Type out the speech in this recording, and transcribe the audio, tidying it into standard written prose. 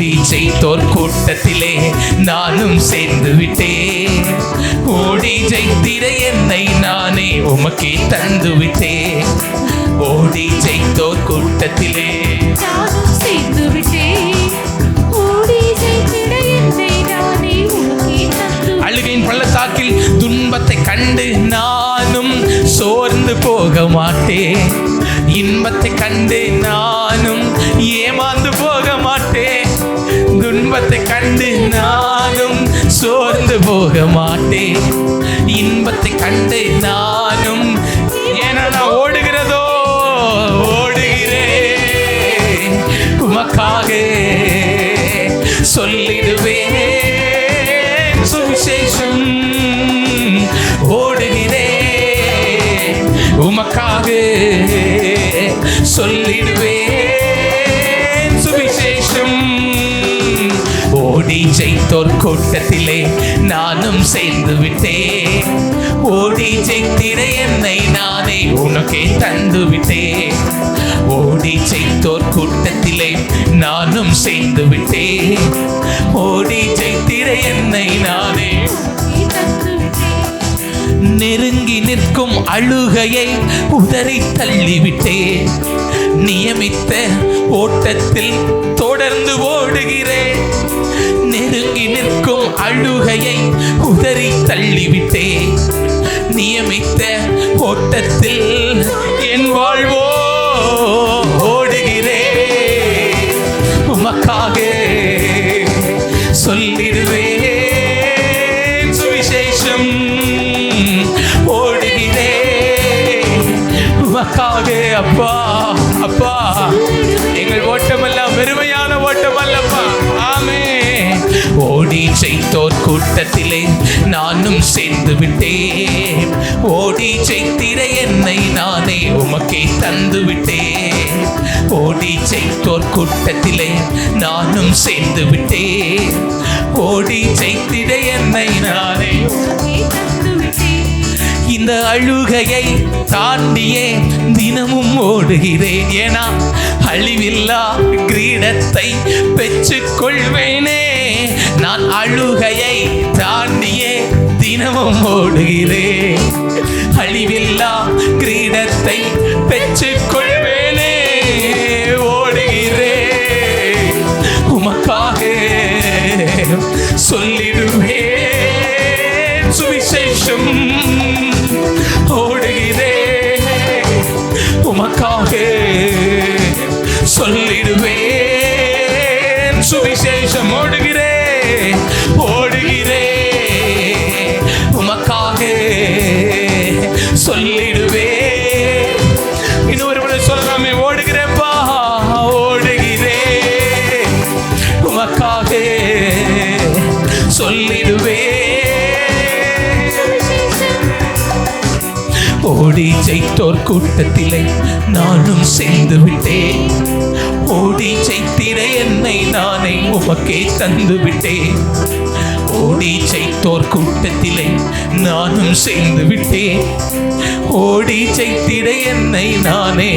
ஓடி ஜெயித்தோர் கூட்டத்திலே நானும் சேர்ந்து விட்டேன். ஓடி ஜெயித்திட என்னை நானே உமக்கே தந்து விட்டேன். ஓடி ஜெயித்தோர் கூட்டத்திலே நானும் சேர்ந்து விட்டேன். ஓடி ஜெயித்திட என்னை நானே உமக்கே தந்து. அழுகையின் பள்ளத்தாக்கில் துன்பத்தை கண்டு நானும் சோர்ந்து போக மாட்டேன். இன்பத்தை கண்டு நானும் ஏமாந்து போக மாட்டேன். துன்பத்தை கண்டு நானும் சோர்ந்து போக மாட்டேன். இன்பத்தை கண்டு நானும் ஏன்னா நான் ஓடுகிறதோ ஓடுகிறேன் உமக்காக சொல்லிடுவேன் சுவிசேஷம். ஓடுகிறேன் உமக்காக சொல்லிடுவேன் சுவிசேஷம். ஓடி ஜெயித்தோர் கூட்டத்திலே நானும் சேர்ந்து விட்டேன். ஓடி ஜெயித்திட என்னை நானே உனக்கே தந்து விட்டேன். ஓடி ஜெயித்தோர் கூட்டத்திலே நானும் சேர்ந்து விட்டேன். ஓடி ஜெயித்திட என்னை நானே நெருங்கி நிற்கும் அழுகையை உதறி தள்ளிவிட்டேன். நியமித்த ஓட்டத்தில் தொடர்ந்து ஓடுகிறேன். நெருங்கி நிற்கும் அழுகையை உதறி தள்ளிவிட்டேன். நியமித்த ஓட்டத்தில் என் வாழ்வோ ஓடுகிறேன் உமக்காக சொல்லிடுவேன் சுவிசேஷம். ஓடுகிறேன் உமக்காக. அப்பா அப்பா எங்கள் ஓட்டமெல்லாம் வெறுமையான ஓட்டம் அல்லப்பா. ஆமே. ஓடி ஜெயித்தோர் கூட்டத்திலே நானும் சேர்ந்து விட்டேன். ஓடி ஜெயித்திட என்னை நானே உமக்கே தந்து விட்டேன். ஓடி ஜெயித்தோர் கூட்டத்திலே நானும் சேர்ந்து விட்டேன். ஓடி ஜெயித்திட என்னை நானே. இந்த அழுகையை தாண்டியே தினமும் ஓடுகிறேன். ஏன்னா அழிவில்லா கிரீடத்தை பெற்றுக் கொள்வேனே. நான் அழுகையை தாண்டியே தினமும் ஓடுகிறேன். அழிவில்லா கிரீடத்தை பெற்றுக் கொள்வேனே. ஓடுகிறேன் உமக்காக சொல்லிடுவேன் சுவிசேஷம். ஓடுகிறேன் உமக்காக சொல்லிடுவேன் சுவிசேஷம். ஓடுகிறேன் ஓடுகிறேன் உமக்காக சொல்லிடுவேன். இன்னொரு முறை சொல்லலாமே. ஓடுகிறேன்ப்பா ஓடுகிறேன் உமக்காக சொல்லிடுவேன். ஓடி ஜெயித்தோர் கூட்டத்திலே நானும் சேர்ந்து விட்டேன். ஓடி ஜெயித்திட என்னை நானே உமக்கே தந்து விட்டேன். ஓடி ஜெயித்தோர் கூட்டத்திலே நானும் சேர்ந்து விட்டேன். ஓடி ஜெயித்திட என்னை நானே